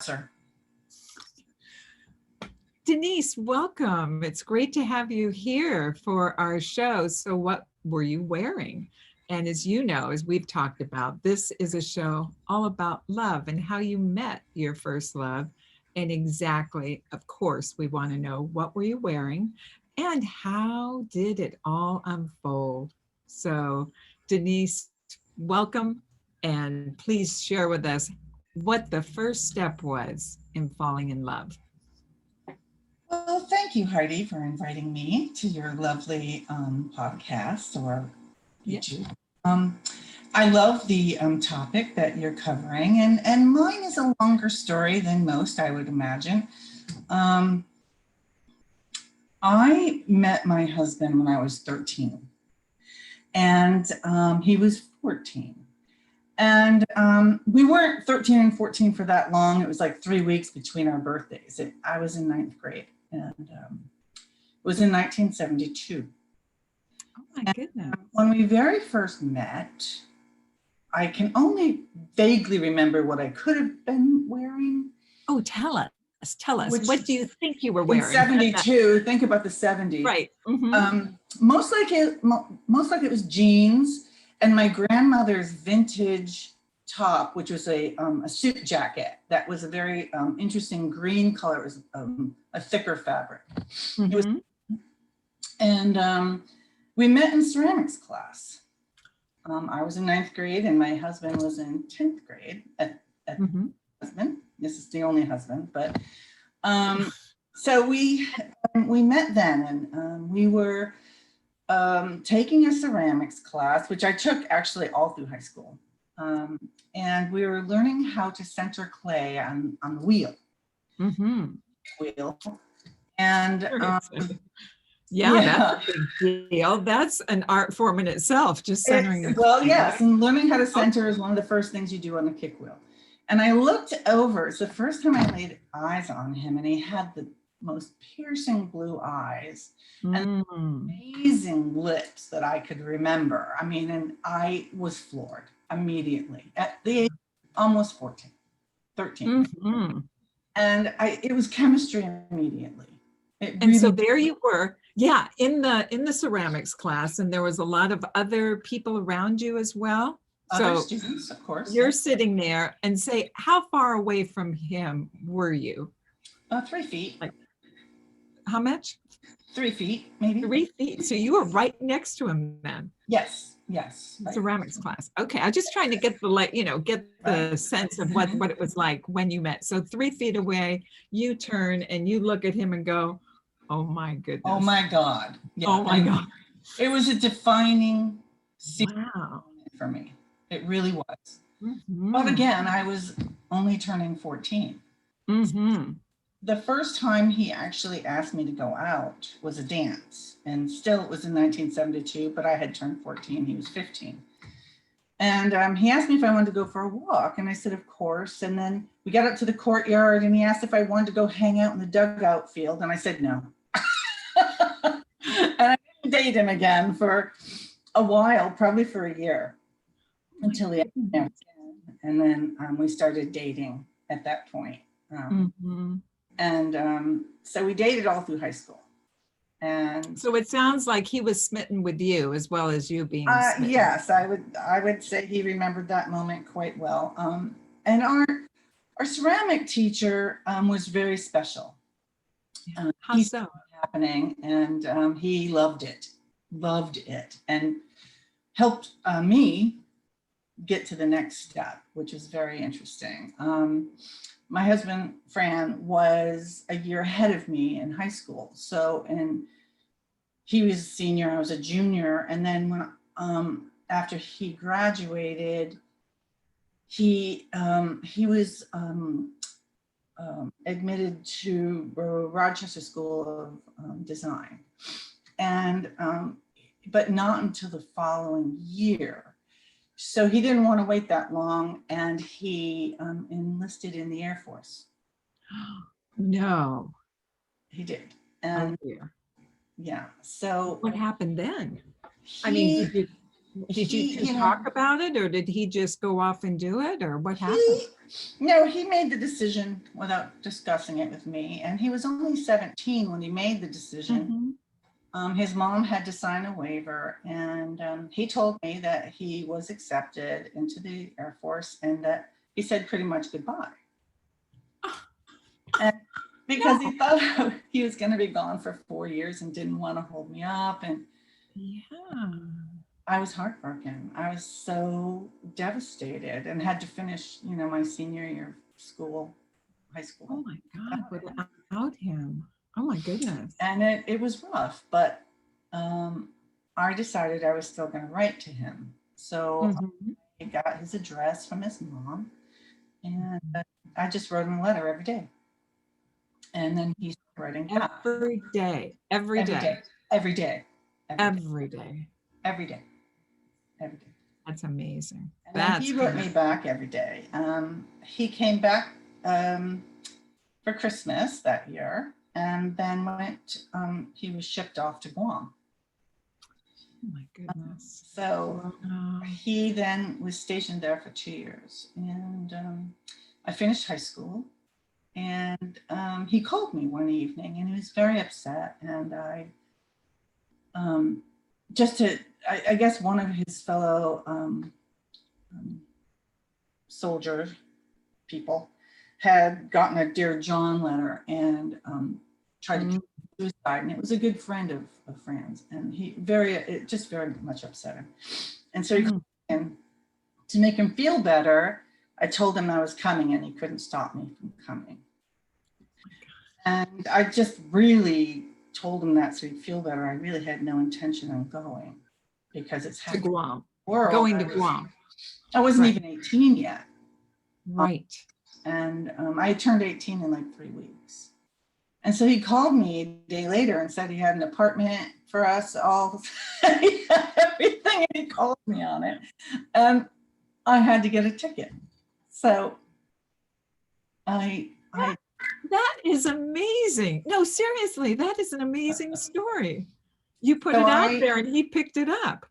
Sir. Denise, welcome. It's great to have you here for our show. So what were you wearing? And as you know, as we've talked about, this is a show all about love and how you met your first love. And exactly, of course, we want to know what were you wearing and how did it all unfold? So Denise, welcome. And please share with us what the first step was in falling in love. Well, thank you, Heidi, for inviting me to your lovely podcast or YouTube. Yeah. I love the topic that you're covering, and mine is a longer story than most, I would imagine. I met my husband when I was 13, and he was 14. And we weren't 13 and 14 for that long. It was like 3 weeks between our birthdays. I was in 9th grade, and it was in 1972. Oh my goodness. When we very first met, I can only vaguely remember what I could have been wearing. Oh, tell us. What do you think you were wearing? In 72, think about the 70s. Right. Mm-hmm. Most like it was jeans and my grandmother's vintage top, which was a suit jacket that was a very interesting green color. It was a thicker fabric. Mm-hmm. It was, and we met in ceramics class. I was in 9th grade and my husband was in 10th grade at mm-hmm. husband. This is the only husband, but so we met then, and we were taking a ceramics class, which I took actually all through high school, and we were learning how to center clay on the wheel. Mm-hmm. Wheel, and yeah, that's a big deal. That's an art form in itself, just centering the clay. Yes, and learning how to center is one of the first things you do on the kick wheel. And I looked over, it's the first time I laid eyes on him, and he had the most piercing blue eyes and amazing lips that I could remember. I mean, and I was floored immediately at the age of almost 13. Mm-hmm. And it was chemistry immediately. And so there you were, yeah, in the ceramics class, and there was a lot of other people around you as well. Other students, of course. You're sitting there, and say, how far away from him were you? 3 feet. Like, how much? 3 feet, maybe. 3 feet. So you were right next to him then. Yes. Right. Ceramics class. Okay, I'm just trying to get the sense of what it was like when you met. So 3 feet away, you turn and you look at him and go, "Oh my goodness! Oh my God! Yeah. Oh my God!" It was a defining wow for me. It really was. Mm-hmm. But again, I was only turning 14. Mm-hmm. The first time he actually asked me to go out was a dance. And still it was in 1972, but I had turned 14, he was 15. And he asked me if I wanted to go for a walk. And I said, of course. And then we got up to the courtyard and he asked if I wanted to go hang out in the dugout field. And I said, no. And I didn't date him again for a while, probably for a year. Until the end, and then we started dating at that point, and so we dated all through high school. And so it sounds like he was smitten with you as well as you being smitten. Yes, I would say he remembered that moment quite well. And our ceramic teacher was very special. How so? Happening, and he loved it, and helped me get to the next step, which is very interesting. My husband, Fran, was a year ahead of me in high school. So, and he was a senior, I was a junior. And then when, after he graduated, he was admitted to Rochester School of Design. And, but not until the following year. So he didn't want to wait that long, and he enlisted in the Air Force. No. He did. And oh dear. Yeah. So what happened then? I mean, Did you two talk about it, or did he just go off and do it, or what happened? No, he made the decision without discussing it with me. And he was only 17 when he made the decision. His mom had to sign a waiver, and he told me that he was accepted into the Air Force and that he said pretty much goodbye. And because he thought he was going to be gone for 4 years and didn't want to hold me up. And I was heartbroken. I was so devastated and had to finish, my senior year of school, high school. Oh my God, without him. Oh my goodness. And it was rough, but I decided I was still going to write to him. So I got his address from his mom, and I just wrote him a letter every day. And then he started writing back. Every day. That's amazing. And he wrote me back every day. He came back for Christmas that year, and then he was shipped off to Guam. Oh my goodness. So he then was stationed there for 2 years, and I finished high school, and he called me one evening, and he was very upset, and I guess one of his fellow soldier people had gotten a Dear John letter and tried to commit suicide, and it was a good friend of Fran's, and it just very much upset him. And so he called him to make him feel better. I told him I was coming, and he couldn't stop me from coming. And I just really told him that so he'd feel better. I really had no intention of going because it's to Guam. Going to Guam. I wasn't even 18 yet. Right. And I turned 18 in like 3 weeks. And so he called me a day later and said he had an apartment for us all. He had everything, and he called me on it. And I had to get a ticket. So that is amazing. No, seriously, that is an amazing story. You put it out there and he picked it up.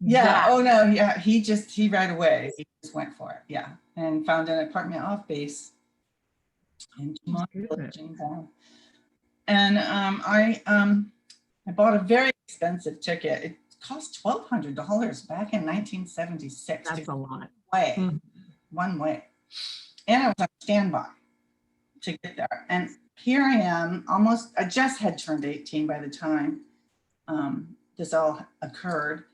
Yeah. Oh no. Yeah. He right away, he just went for it. Yeah. And found an apartment off base in Dumont Village in Guam. And I bought a very expensive ticket. It cost $1,200 back in 1976. That's a lot. One way. And I was on standby to get there. And here I am, I just had turned 18 by the time this all occurred.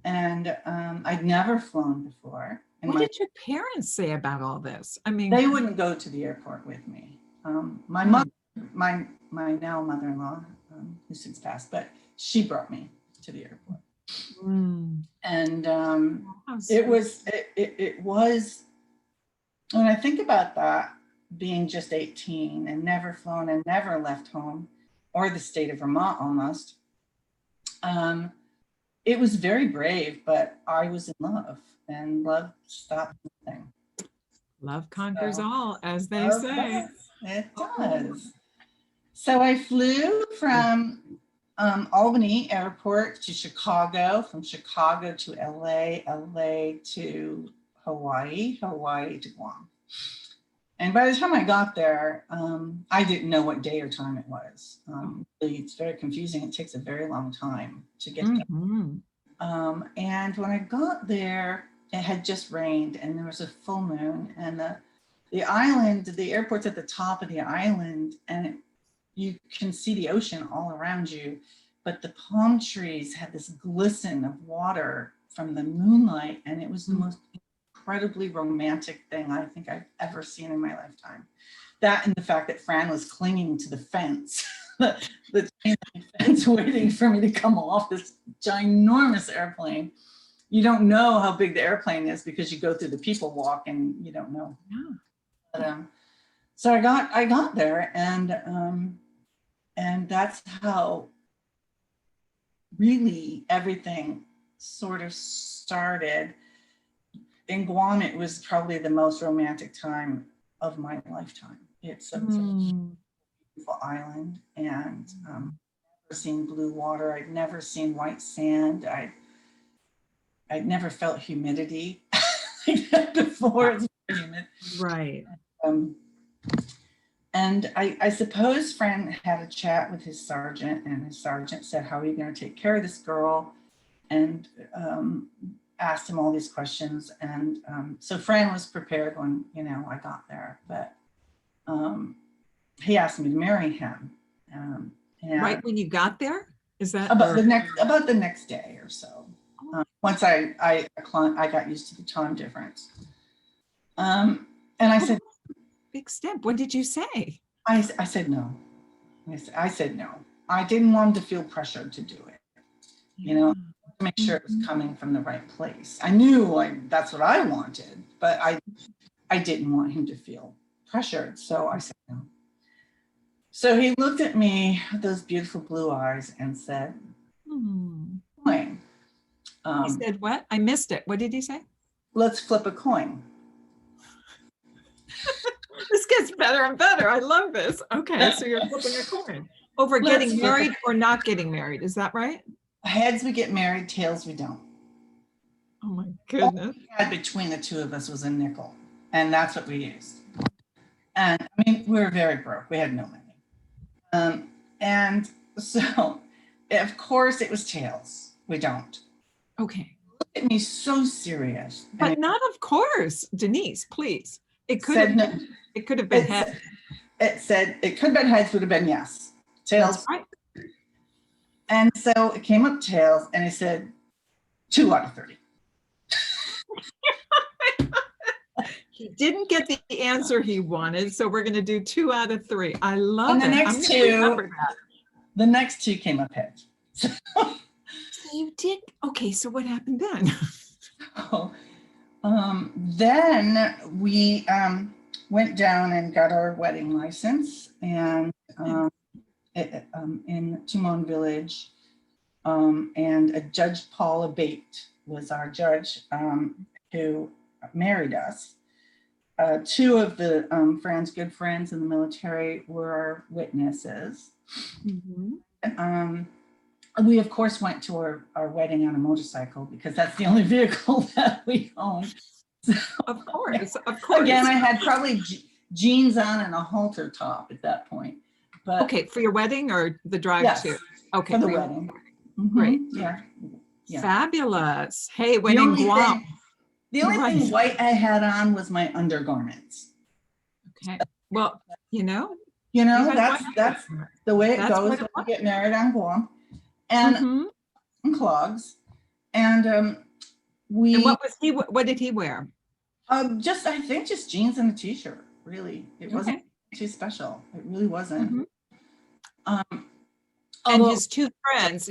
And I'd never flown before. And what did your parents say about all this? I mean, they wouldn't go to the airport with me. My mother, my now mother-in-law, who's since passed, but she brought me to the airport. And it was, when I think about that, being just 18 and never flown and never left home, or the state of Vermont almost, it was very brave, but I was in love, and love stopped nothing. Love conquers all, as they say. It does. So I flew from Albany Airport to Chicago, from Chicago to LA, LA to Hawaii, Hawaii to Guam. And by the time I got there, I didn't know what day or time it was. It's very confusing. It takes a very long time to get there. And when I got there, it had just rained and there was a full moon, and the island, the airport's at the top of the island, and you can see the ocean all around you, but the palm trees had this glisten of water from the moonlight, and it was the most incredibly romantic thing I think I've ever seen in my lifetime. That and the fact that Fran was clinging to the fence, the chain link fence, waiting for me to come off this ginormous airplane. You don't know how big the airplane is because you go through the people walk and you don't know. Yeah. But, so I got there, and that's how really everything sort of started. In Guam, it was probably the most romantic time of my lifetime. It's a beautiful island, and I've never seen blue water. I'd never seen white sand. I'd never felt humidity like that before. It's very humid. Right. And I suppose Fran had a chat with his sergeant, and his sergeant said, how are you going to take care of this girl? And asked him all these questions. And so Fran was prepared when, you know, I got there, but he asked me to marry him. And Right when you got there? Is that about the next day or so? Once I got used to the time difference. And I said, big step. What did you say? I said no. I said no. I didn't want him to feel pressured to do it. You know, to make sure it was coming from the right place. I knew that's what I wanted, but I didn't want him to feel pressured. So I said no. So he looked at me with those beautiful blue eyes and said, coin. He said what? I missed it. What did he say? Let's flip a coin. This gets better and better. I love this. Okay, so you're flipping a coin over getting married or not getting married. Is that right? Heads we get married, tails we don't. Oh my goodness. All we had between the two of us was a nickel, and that's what we used. And I mean, we were very broke. We had no money. And so, of course, it was tails. We don't. Okay. Look at me so serious. But not of course, Denise, please. It could have been, it could have been heads. It said it could have been heads, would have been yes. Tails. That's right. And so it came up tails, and it said 2 out of 30. He didn't get the answer he wanted, so we're going to do 2 out of 3. I love and it. The next two came up heads. So you did. Okay, so what happened then? Then we went down and got our wedding license, and in Tumon Village, and Judge Paula Bate was our judge who married us. 2 of the Fran's good friends in the military were our witnesses. We of course went to our wedding on a motorcycle because that's the only vehicle that we owned. So, of course. Again, I had probably jeans on and a halter top at that point. But okay, for your wedding or the drive too? Okay, for the wedding. Great. Yeah. Fabulous. Hey, when in Guam. The only thing white I had on was my undergarments. Okay. Well, you know, that's the way it goes when you get married on Guam, and clogs. And And what did he wear? I think just jeans and a t-shirt. Really, it wasn't too special. It really wasn't. And his two friends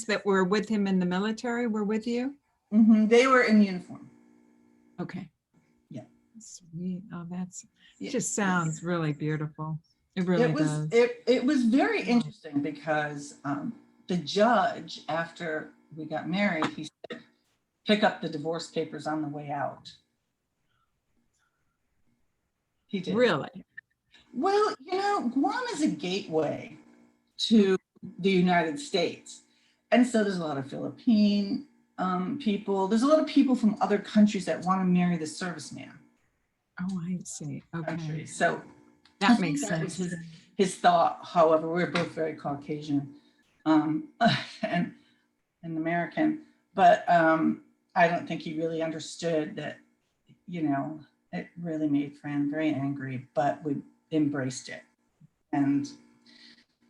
that were with him in the military were with you? They were in uniform. Okay. Yeah. Sweet. Oh, it just sounds really beautiful. It really does. It was very interesting because the judge, after we got married, he said, pick up the divorce papers on the way out. He did. Really? Well, Guam is a gateway to the United States. And so there's a lot of Philippine people. There's a lot of people from other countries that want to marry the serviceman. Oh, I see. Okay. So that makes sense. His thought, however, we're both very Caucasian and American, but I don't think he really understood that, it really made Fran very angry, but we embraced it. And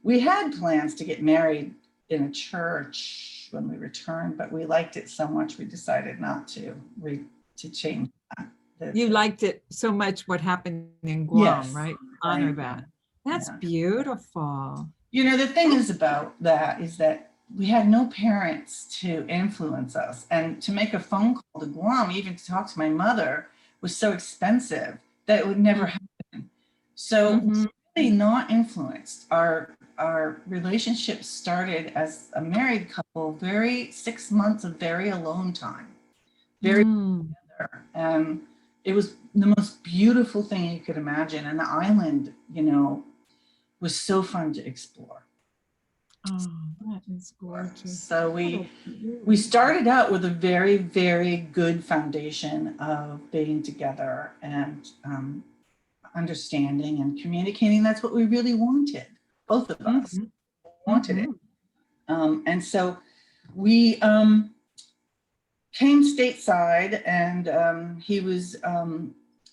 we had plans to get married in a church when we returned, but we liked it so much we decided not to change that. You liked it so much what happened in Guam, right? Honor that. That's beautiful. The thing is about that is that we had no parents to influence us, and to make a phone call to Guam, even to talk to my mother, was so expensive that it would never happen. So really not influenced. Our relationship started as a married couple, 6 months of very alone time, very together. And it was the most beautiful thing you could imagine. And the island, was so fun to explore. Oh, that is gorgeous. So we started out with a very, very good foundation of being together and understanding and communicating. That's what we really wanted. Both of us wanted it. And so we came stateside, and he was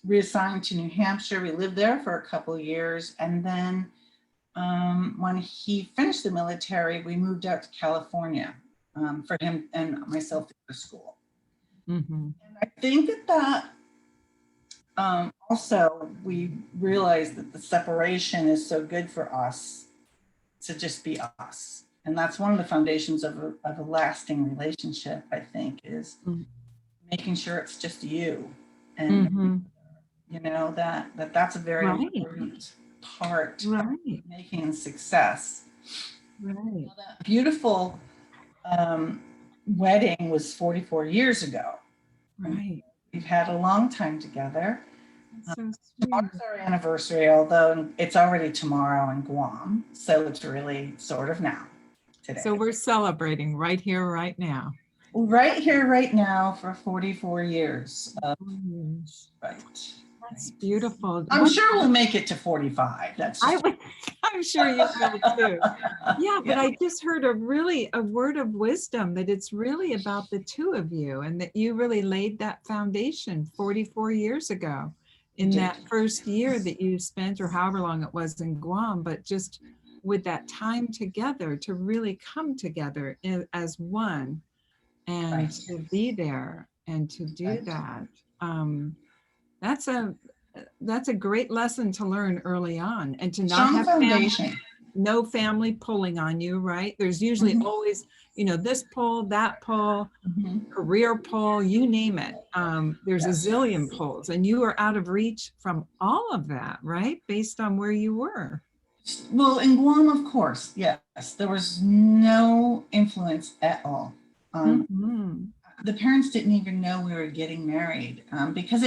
reassigned to New Hampshire. We lived there for a couple of years. And then when he finished the military, we moved out to California for him and myself to go to school. And I think that also we realized that the separation is so good for us to just be us. And that's one of the foundations of a lasting relationship, I think, is making sure it's just you. And you know, that's a very important part of making success. Well, that beautiful wedding was 44 years ago. We've had a long time together. Tomorrow's our anniversary, although it's already tomorrow in Guam. So it's really sort of now, today. So we're celebrating right here, right now. Right here, right now for 44 years. Right. That's beautiful. I'm sure we'll make it to 45. I'm sure you will too. Yeah, but I just heard a word of wisdom that it's really about the two of you and that you really laid that foundation 44 years ago in that first year that you spent, or however long it was in Guam, but just with that time together to really come together as one and to be there and to do that. That's a great lesson to learn early on, and to not have no family pulling on you, right? There's usually always, you know, this pull, that pull, career pull, you name it. There's a zillion pulls, and you are out of reach from all of that, right? Based on where you were. Well, in Guam, of course, yes. There was no influence at all. The parents didn't even know we were getting married because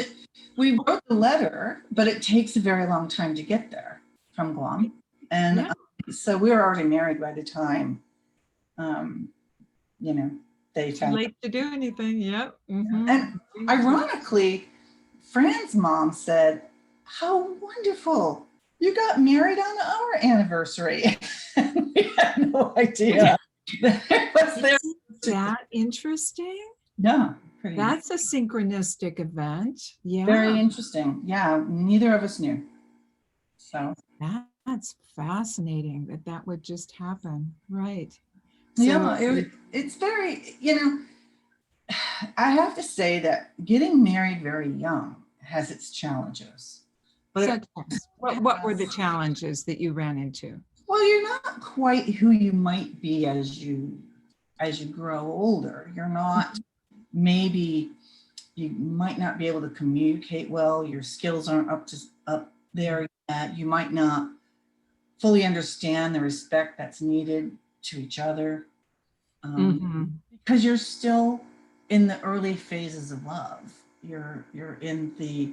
we wrote the letter, but it takes a very long time to get there from Guam. And so we were already married by the time, you know, they found late to do anything. Yep. And ironically, Fran's mom said, "How wonderful. You got married on our anniversary." And we had no idea. That interesting? Yeah. That's a synchronistic event. Yeah. Very interesting. Yeah. Neither of us knew. So that's fascinating that would just happen. Right. So, yeah. It's very, you know, I have to say that getting married very young has its challenges. But what were the challenges that you ran into? Well, you're not quite who you might be as you grow older. You're not, maybe you might not be able to communicate well. Your skills aren't up there yet. You might not fully understand the respect that's needed to each other because you're still in the early phases of love. You're in the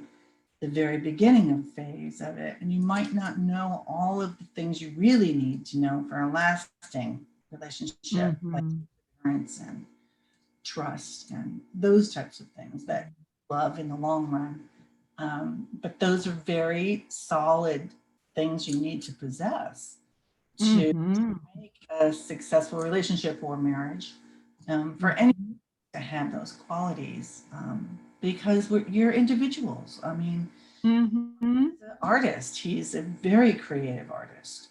very beginning of phase of it, and you might not know all of the things you really need to know for a lasting relationship, like parents and trust and those types of things that love in the long run. But those are very solid things you need to possess to make a successful relationship or marriage. For anyone to have those qualities, because you're individuals. I mean, he's an artist. He's a very creative artist,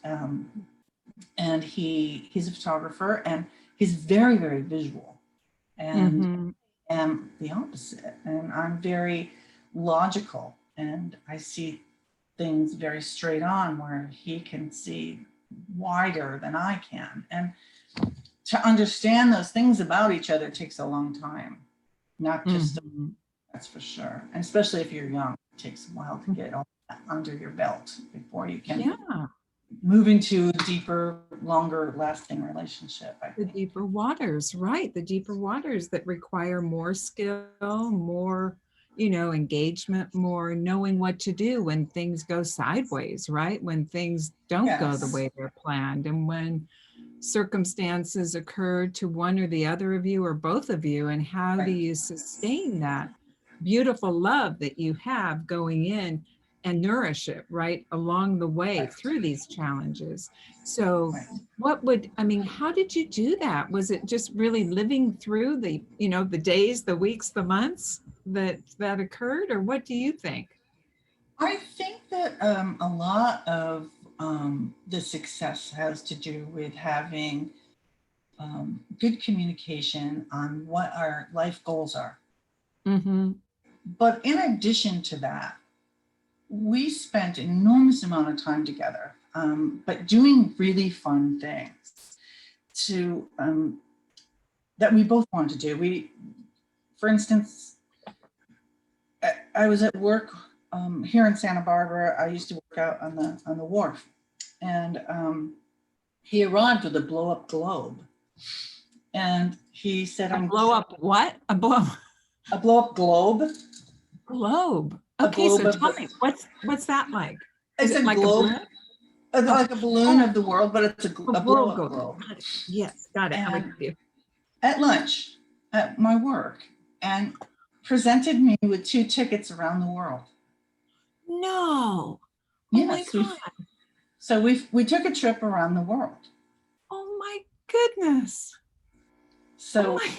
and he's a photographer, and he's very, very visual. And am the opposite. And I'm very logical, and I see things very straight on, where he can see wider than I can. And to understand those things about each other takes a long time, not just that's for sure. And especially if you're young, it takes a while to get all that under your belt before you can move into a deeper, longer lasting relationship. The deeper waters, right? The deeper waters that require more skill, more, you know, engagement, more knowing what to do when things go sideways, right? When things don't go the way they're planned, and when circumstances occur to one or the other of you or both of you, and how do Right. you sustain that beautiful love that you have going in and nourish it right along the way Right. through these challenges? So Right. how did you do that? Was it just really living through the, the days, the weeks, the months that occurred, or what do you think? I think that a lot of the success has to do with having good communication on what our life goals are. Mm-hmm. But in addition to that, we spent an enormous amount of time together, but doing really fun things to that we both wanted to do. For instance, I was at work here in Santa Barbara. I used to work out on the wharf, and he arrived with a blow up globe, and he said, A blow up what? A blow up globe. globe. A Okay, so globe of tell the, me, what's that like? Is it's it a like a globe, balloon? Oh, like a balloon oh, of the world, but it's a a blow world up globe. globe. Got it. Yes, got it. I'm with And you. at lunch at my work, and presented me with 2 tickets around the world. No. Oh my Yes, God. we took a trip around the world. Oh my goodness. Oh So my.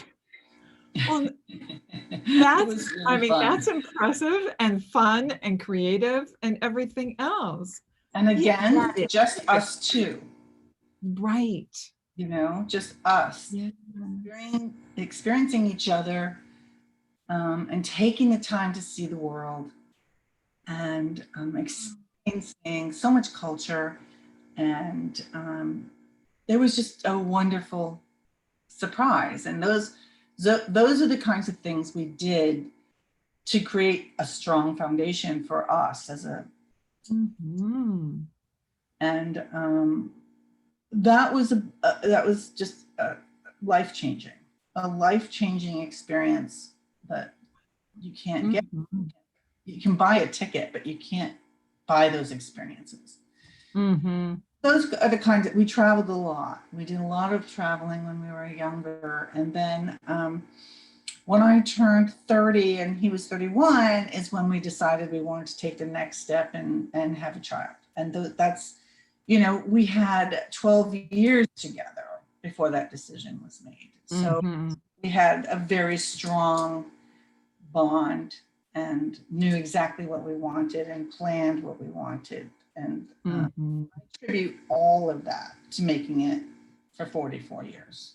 Well, it was really fun. that's impressive and fun and creative and everything else. And Yeah, again, that is just us two, right. just us Yeah. experiencing each other, and taking the time to see the world, and experiencing so much culture. And there was just a wonderful surprise. And those are the kinds of things we did to create a strong foundation for us as a, Mm-hmm. and that was just a life-changing experience that you can't get. Mm-hmm. You can buy a ticket, but you can't buy those experiences. Mm-hmm. Those are the kinds that we traveled a lot. We did a lot of traveling when we were younger. And then when I turned 30 and he was 31 is when we decided we wanted to take the next step and have a child. And that's, we had 12 years together before that decision was made. So Mm-hmm. we had a very strong bond and knew exactly what we wanted and planned what we wanted. And Mm-hmm. I attribute all of that to making it for 44 years.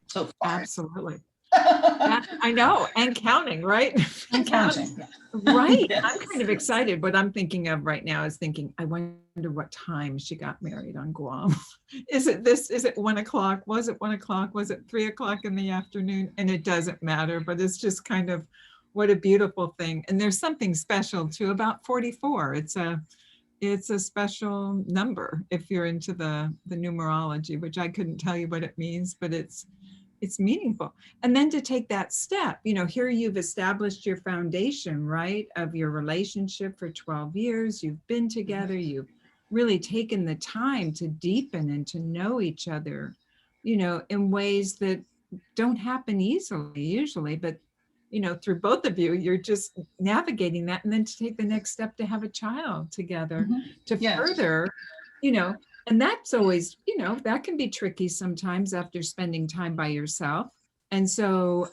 So far. Absolutely. I know, and counting, right? And counting. Yeah. Right. Yes. I'm kind of excited. What I'm thinking of right now is thinking, I wonder what time she got married on Guam. Is it 1 o'clock? Was it 1 o'clock? Was it 3 o'clock in the afternoon? And it doesn't matter, but it's just kind of what a beautiful thing. And there's something special too about 44. It's a special number if you're into the numerology, which I couldn't tell you what it means, but it's meaningful. And then to take that step, here you've established your foundation, right, of your relationship for 12 years. You've been together. You've really taken the time to deepen and to know each other, in ways that don't happen easily usually, but through both of you, you're just navigating that. And then to take the next step to have a child together, to Yes. further, and that's always, that can be tricky sometimes after spending time by yourself. And so,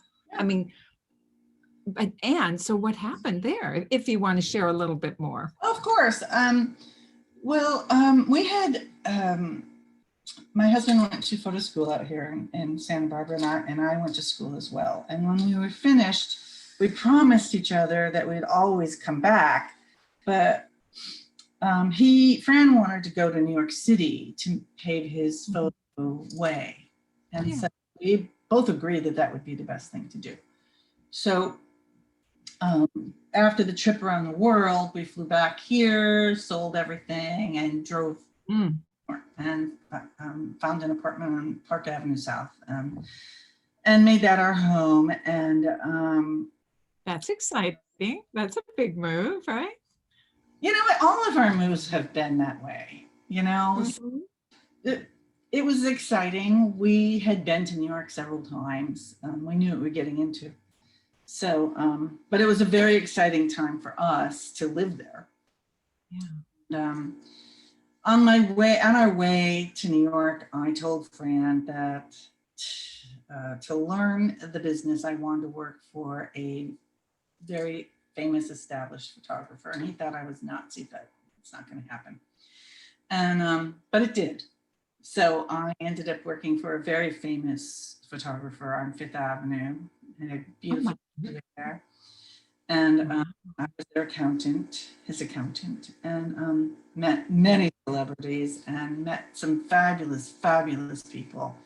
so what happened there, if you want to share a little bit more? Of course. We had, my husband went to photo school out here in Santa Barbara, and I went to school as well. And when we were finished, we promised each other that we'd always come back. But Fran wanted to go to New York City to pave his photo way. And so we both agreed that would be the best thing to do. So after the trip around the world, we flew back here, sold everything, and drove and found an apartment on Park Avenue South, and made that our home. And that's exciting. That's a big move, right? All of our moves have been that way. it was exciting. We had been to New York several times. We knew what we were getting into. So, but it was a very exciting time for us to live there. Yeah. On our way to New York, I told Fran that to learn the business, I wanted to work for a very famous established photographer, and he thought I was nuts. He thought it's not going to happen, and but it did. So I ended up working for a very famous photographer on Fifth Avenue, and a beautiful there. And I was their accountant, his accountant, and met many celebrities and met some fabulous, fabulous people.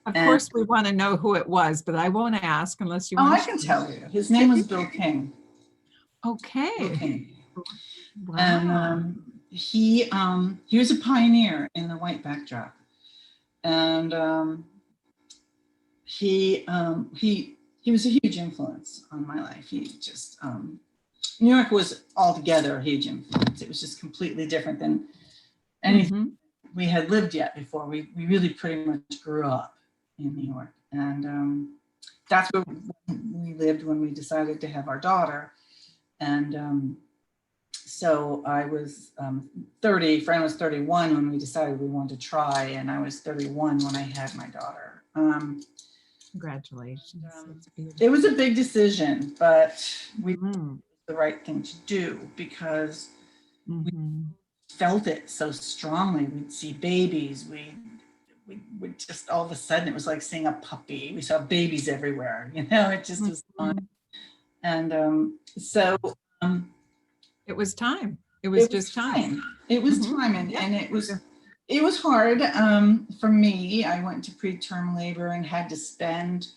Of course, we want to know who it was, but I won't ask unless you want to. I can tell you. His name was Bill King. Okay. Bill King. Wow. And he was a pioneer in the white backdrop, and he was a huge influence on my life. He just New York was altogether a huge influence. It was just completely different than anything we had lived yet before. We really pretty much grew up in New York, and that's where we lived when we decided to have our daughter. And so I was 30, Fran was 31 when we decided we wanted to try, and I was 31 when I had my daughter. Congratulations. It was a big decision, but we did the right thing to do because we felt it so strongly. We'd see babies. We just, all of a sudden, it was like seeing a puppy. We saw babies everywhere. You know, it just was fun. And so it was time. It was just time. It was time, and it was hard for me. I went to preterm labor and had to spend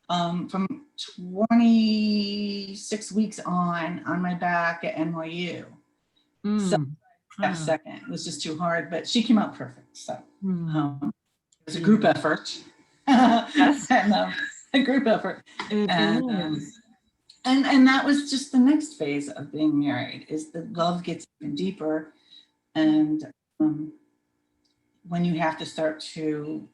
from 26 weeks on my back at NYU. So that second, it was just too hard, but she came out perfect. So it was a group effort. Yes. And, a group effort. And that was just the next phase of being married, is the love gets even deeper. And when you have to start to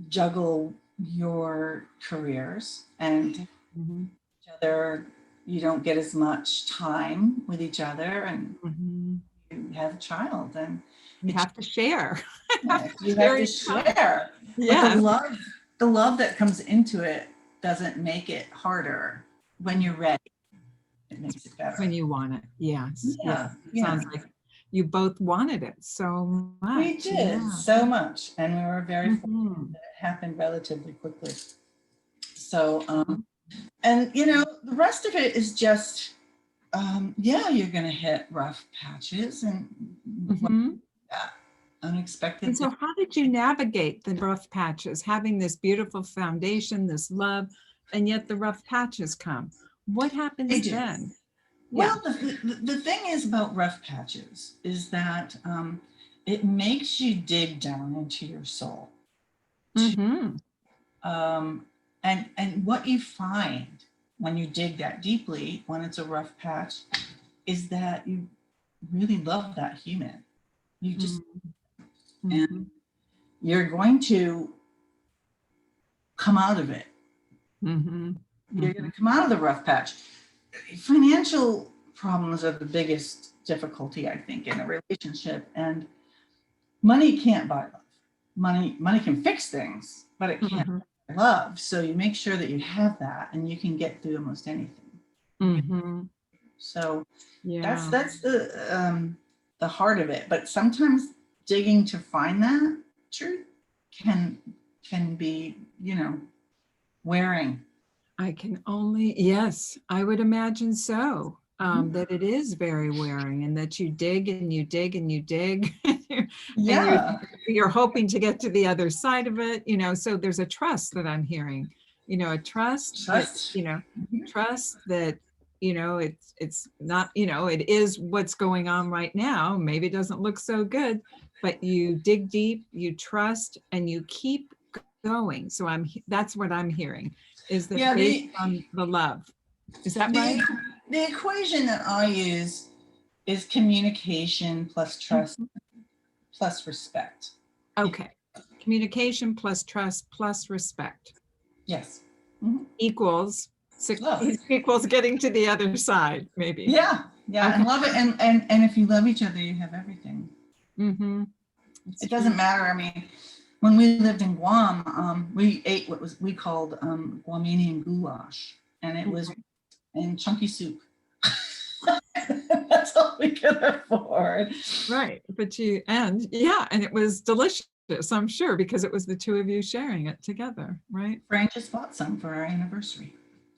juggle your careers and each other, you don't get as much time with each other, and you have a child, and you have to share. You have to share. Yeah. The love that comes into it doesn't make it harder. When you're ready, it makes it better. When you want it, yes. Yeah. Sounds like you both wanted it so much. We did so much, and we were very fortunate that it happened relatively quickly. So, and you know, the rest of it is just, you're going to hit rough patches and unexpected. And so how did you navigate the rough patches, having this beautiful foundation, this love, and yet the rough patches come? What happens then? Well, the thing is about rough patches is that it makes you dig down into your soul. And what you find when you dig that deeply, when it's a rough patch, is that you really love that human. You just, and you're going to come out of it. You're going to come out of the rough patch. Financial problems are the biggest difficulty, I think, in a relationship, and money can't buy love. Money can fix things, but it can't buy love. So you make sure that you have that, and you can get through almost anything. So that's the heart of it. But sometimes digging to find that truth can be, wearing. I can only, yes, I would imagine so. That it is very wearing, and that you dig and you dig and you dig. And you're hoping to get to the other side of it, so there's a trust that I'm hearing, a trust that, trust that, it's not, it is what's going on right now. Maybe it doesn't look so good, but you dig deep, you trust, and you keep going. So that's what I'm hearing, is that based on the love. Is that right? The equation that I use is communication plus trust plus respect. Okay. communication plus trust plus respect Yes. equals Love. equals getting to the other side, maybe. Yeah. Yeah. Okay. And love it. And if you love each other, you have everything. It doesn't matter. I mean, when we lived in Guam, we ate what we called Guamanian goulash, and it was in chunky soup. That's all we could afford. Right. But and it was delicious, I'm sure, because it was the two of you sharing it together, right? Frank just bought some for our anniversary.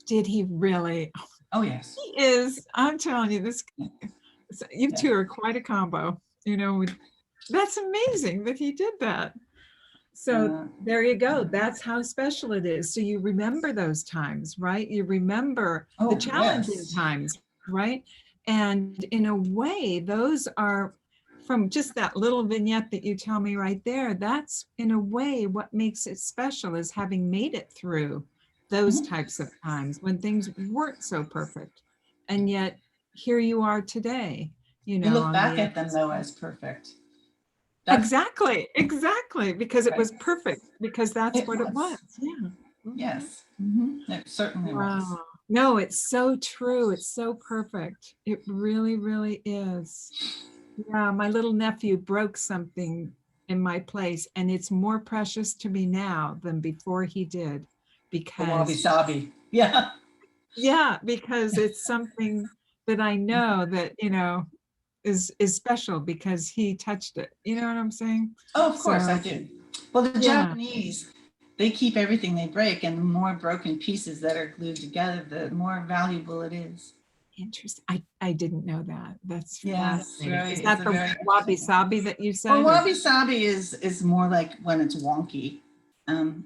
Did he really? Oh, yes. He is. I'm telling you, you two are quite a combo. That's amazing that he did that. So there you go. That's how special it is. So you remember those times, right? You remember the challenging times, right? And in a way, those are from just that little vignette that you tell me right there. That's in a way what makes it special is having made it through those types of times when things weren't so perfect. And yet here you are today, You look back at them though as perfect. Exactly, because it was perfect, because that's what it was. Yeah. Yes, it certainly was. No, it's so true. It's so perfect. It really, really is. Yeah, my little nephew broke something in my place, and it's more precious to me now than before he did, because wabi-sabi. Yeah, because it's something that I know that is special because he touched it. You know what I'm saying? Oh, of course I do. Well, the Japanese, they keep everything they break, and the more broken pieces that are glued together, the more valuable it is. Interesting. I didn't know that. That's fascinating. Right. Is that the wabi-sabi that you said? Well, wabi-sabi is more like when it's wonky.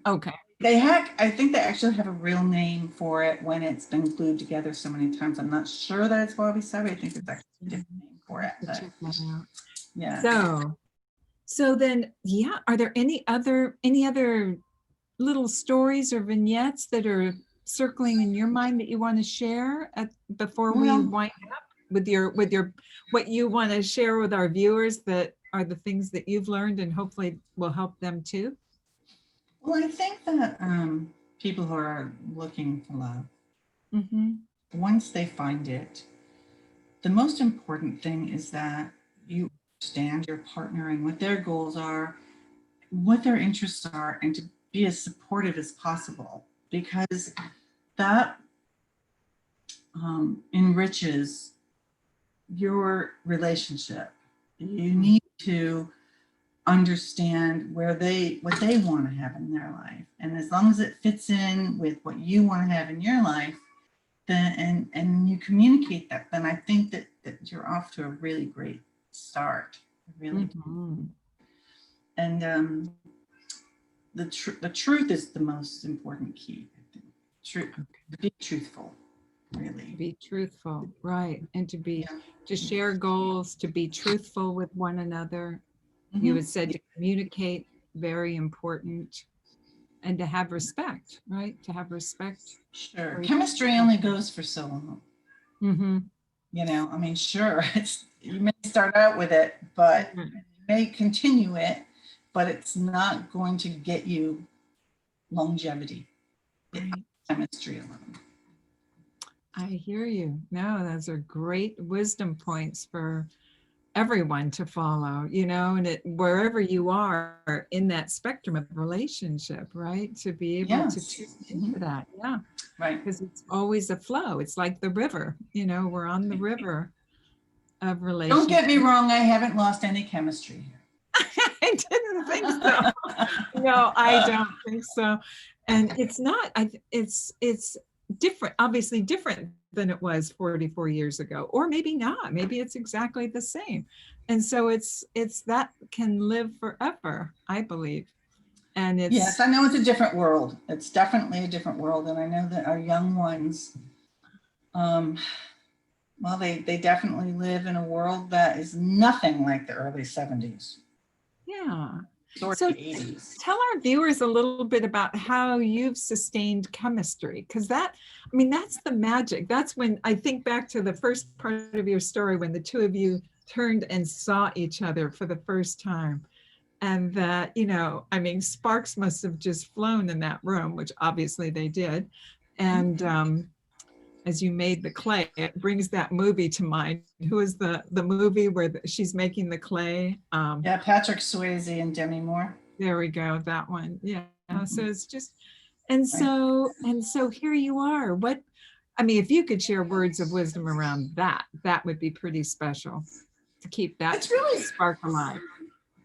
Okay. I think they actually have a real name for it when it's been glued together so many times. I'm not sure that it's wabi-sabi. I think it's actually a different name for it. But, check that out. Yeah. So then, are there any other little stories or vignettes that are circling in your mind that you want to share before we wind up with your what you want to share with our viewers that are the things that you've learned and hopefully will help them too? Well, I think that people who are looking for love, once they find it, the most important thing is that you understand your partner and what their goals are, what their interests are, and to be as supportive as possible, because that enriches your relationship. You need to understand what they want to have in their life, and as long as it fits in with what you want to have in your life, then and you communicate that, then I think that you're off to a really great start. Really. And the truth is the most important key, I think. To be truthful, really. To be truthful, right. And to share goals, to be truthful with one another. You had said to communicate, very important, and to have respect, right? To have respect. Sure. Chemistry only goes for so long. I mean, sure, you may start out with it, but you may continue it, but it's not going to get you longevity. Chemistry alone. I hear you. No, those are great wisdom points for everyone to follow, and wherever you are in that spectrum of relationship, right? To be able to tune into that. Yeah. Right. Because it's always a flow. It's like the river, we're on the river of relationship. Don't get me wrong. I haven't lost any chemistry here. I didn't think so. No, I don't think so. And it's not, it's different, obviously different than it was 44 years ago, or maybe not, maybe it's exactly the same. And so it's that can live forever, I believe. And yes, I know it's a different world. It's definitely a different world. And I know that our young ones, well, they definitely live in a world that is nothing like the early 70s. Yeah. Or so 80s. Tell our viewers a little bit about how you've sustained chemistry, because that's the magic. That's when I think back to the first part of your story when the two of you turned and saw each other for the first time. And that, you know, I mean, sparks must have just flown in that room, which obviously they did. And as you made the clay, it brings that movie to mind. Who is the movie where she's making the clay? Yeah, Patrick Swayze and Demi Moore. There we go, that one. Yeah. So it's just, and so here you are. What, I mean, if you could share words of wisdom around that, that would be pretty special to keep that It's really spark alive.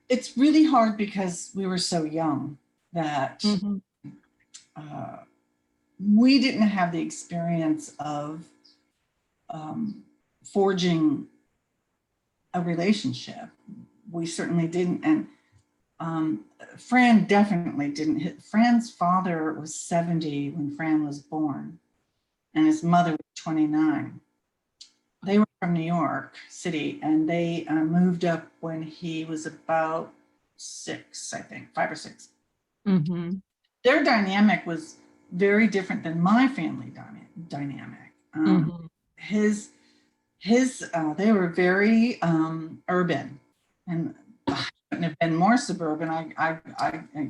It's really hard because we were so young that we didn't have the experience of forging a relationship. We certainly didn't. And Fran definitely didn't. Fran's father was 70 when Fran was born, and his mother was 29. They were from New York City, and they moved up when he was about 6, I think, 5 or 6. Their dynamic was very different than my family dynamic. They were very urban, and I couldn't have been more suburban. I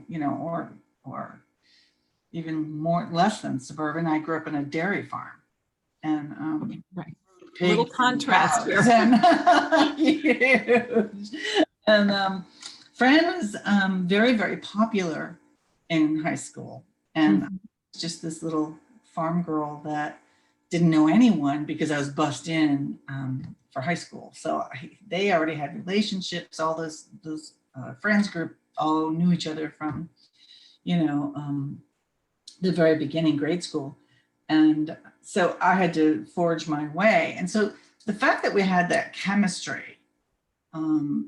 you know, or even more less than suburban. I grew up in a dairy farm, and right. Little contrast here. Huge. And Fran was very, very popular in high school, and just this little farm girl that didn't know anyone because I was bussed in for high school. So they already had relationships. All those friends group all knew each other from, you know, the very beginning, grade school. And so I had to forge my way. And so the fact that we had that chemistry was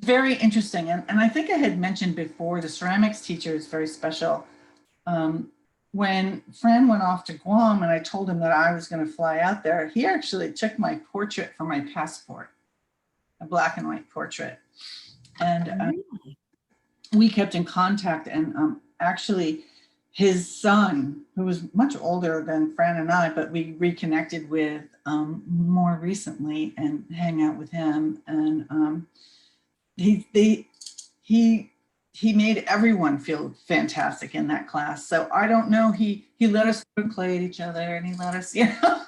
very interesting. And I think I had mentioned before, the ceramics teacher is very special. When Fran went off to Guam and I told him that I was going to fly out there, he actually took my portrait for my passport, a black and white portrait. And we kept in contact, and actually his son, who was much older than Fran and I, but we reconnected with more recently and hang out with him. And he made everyone feel fantastic in that class. So I don't know, he let us throw clay at each other, and he let us, you know,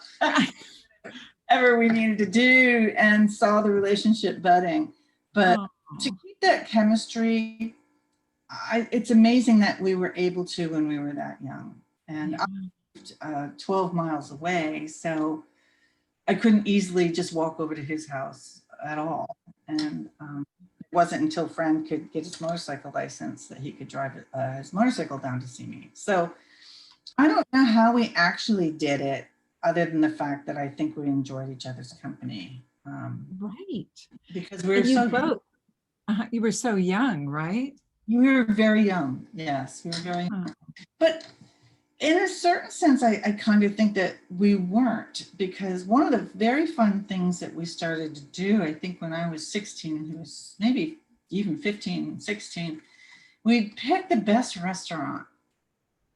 whatever we needed to do, and saw the relationship budding. But to keep that chemistry, it's amazing that we were able to when we were that young. And I lived 12 miles away, so I couldn't easily just walk over to his house at all. And it wasn't until Fran could get his motorcycle license that he could drive his motorcycle down to see me. So I don't know how we actually did it, other than the fact that I think we enjoyed each other's company. Right. Because we were so both. You were so young, right? You were very young. Yes, we were very young. But in a certain sense, I kind of think that we weren't, because one of the very fun things that we started to do, I think when I was 16 and he was maybe even 15, 16, we'd pick the best restaurant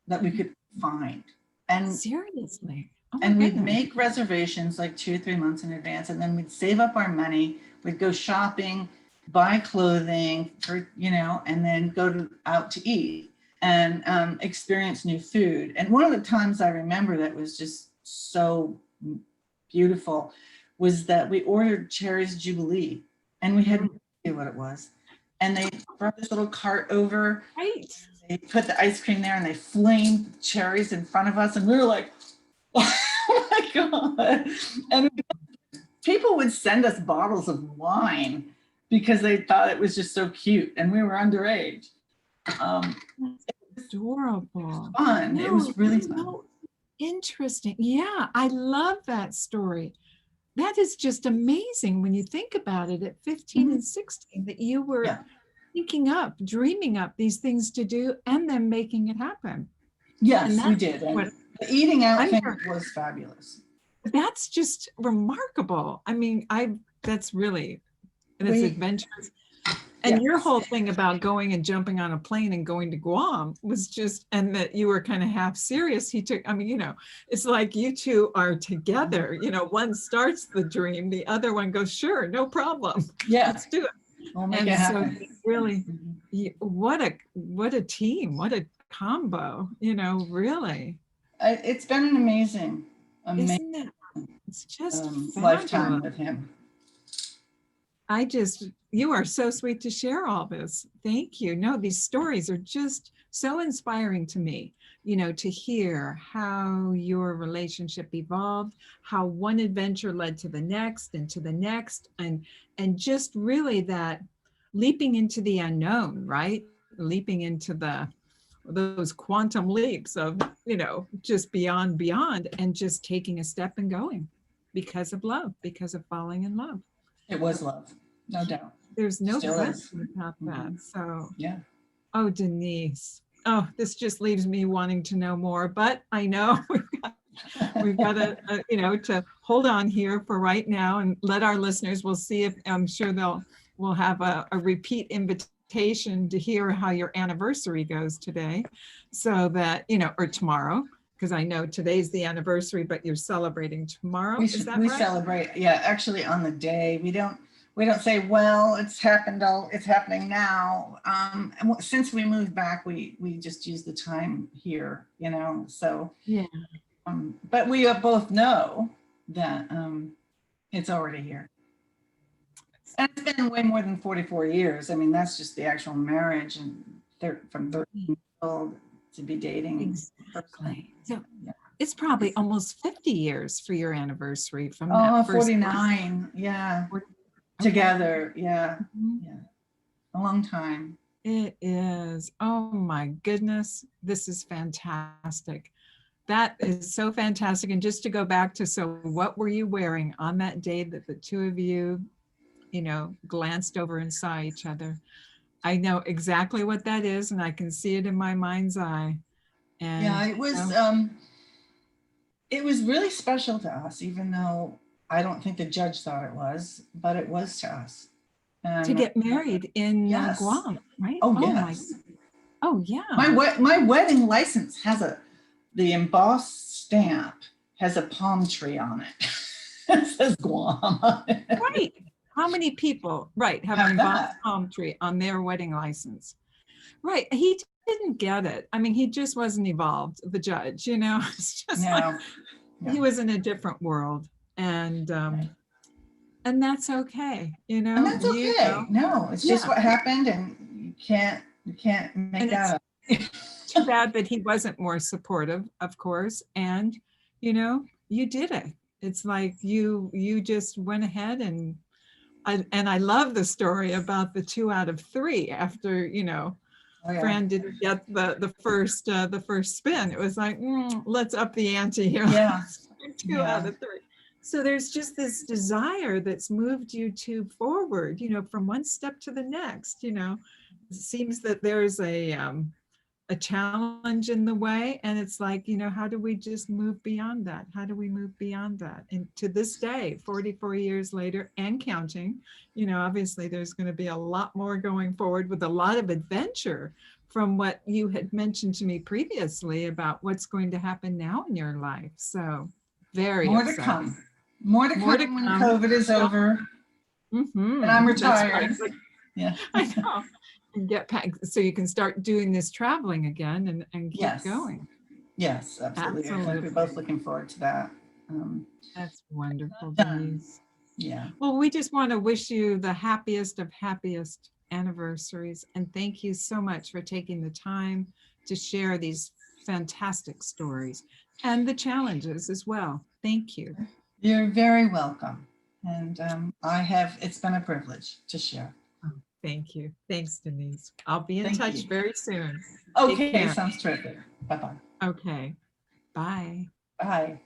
that we could find. And seriously. And we'd make reservations like 2 or 3 months in advance, and then we'd save up our money. We'd go shopping, buy clothing, for, you know, and then go out to eat and experience new food. And one of the times I remember that was just so beautiful was that we ordered Cherry's Jubilee, and we had no idea what it was. And they brought this little cart over. Right. They put the ice cream there, and they flamed cherries in front of us, and we were like, oh my God. And people would send us bottles of wine because they thought it was just so cute, and we were underage. That's adorable. It was fun. No, it was really fun. Interesting. Yeah, I love that story. That is just amazing when you think about it at 15 and 16, that you were thinking up, dreaming up these things to do, and then making it happen. Yes, we did. And the eating out thing was fabulous. That's just remarkable. I mean, that's adventurous. And your whole thing about going and jumping on a plane and going to Guam was just, and that you were kind of half serious. It's like you two are together, one starts the dream, the other one goes, sure, no problem. Yeah. Let's do it. We'll make And it so happen. really, what a team, what a combo, really. It's been an amazing Isn't it? It's just lifetime fabulous. with him. You are so sweet to share all this. Thank you. No, these stories are just so inspiring to me, to hear how your relationship evolved, how one adventure led to the next and to the next, and just really that leaping into the unknown, right? Leaping into those quantum leaps of, just beyond, and just taking a step and going because of love, because of falling in love. It was love, no doubt. There's no Still is. question about that. So, Yeah. oh, Denise, oh, this just leaves me wanting to know more, but I know we've got to hold on here for right now and let our listeners, we'll see if, I'm sure we'll have a repeat invitation to hear how your anniversary goes today, so that, or tomorrow, because I know today's the anniversary, but you're celebrating tomorrow. Is that we right? celebrate, yeah, actually on the day. We don't say, well, it's happening now. And since we moved back, we just use the time here, so yeah. But we both know that it's already here. And it's been way more than 44 years. I mean, that's just the actual marriage, and from 13 years old to be dating. Exactly. So yeah. It's probably almost 50 years for your anniversary from that first 49. Person. Yeah. Okay. Together. Yeah. Yeah. A long time. It is. Oh my goodness. This is fantastic. That is so fantastic. And just to go back to, so what were you wearing on that day that the two of you, glanced over and saw each other? I know exactly what that is, and I can see it in my mind's eye. And yeah, it was really special to us, even though I don't think the judge thought it was, but it was to us. And to get married in Guam, right? Oh, yes. Oh, yeah. My wedding license has the embossed stamp has a palm tree on it. It says Guam on it. Right. How many people, right, have an embossed palm tree on their wedding license? Right. He didn't get it. I mean, he just wasn't evolved, the judge, It's just he was in a different world. And that's okay, And that's okay. No, it's just what happened, and you can't make that up. Too bad that he wasn't more supportive, of course. And, you did it. It's like you just went ahead and I love the story about the 2 out of 3 after, Fran didn't get the first spin. It was like, let's up the ante here. Yeah. 2 out of 3. So there's just this desire that's moved you two forward, from one step to the next. It seems that there's a challenge in the way, and it's like, how do we just move beyond that? How do we move beyond that? And to this day, 44 years later and counting, obviously there's going to be a lot more going forward with a lot of adventure from what you had mentioned to me previously about what's going to happen now in your life. So very more exciting. To come. More to come when COVID is over. Mm-hmm. And I'm retired. Right. Yeah. I know. And get back so you can start doing this traveling again and keep going. Yes, absolutely. I think we're both looking forward to that. That's wonderful, Denise. Yeah. Well, we just want to wish you the happiest of happiest anniversaries, and thank you so much for taking the time to share these fantastic stories and the challenges as well. Thank you. You're very welcome. And it's been a privilege to share. Thank you. Thanks, Denise. I'll be in touch very soon. Okay, sounds terrific. Bye-bye. Okay. Bye. Bye.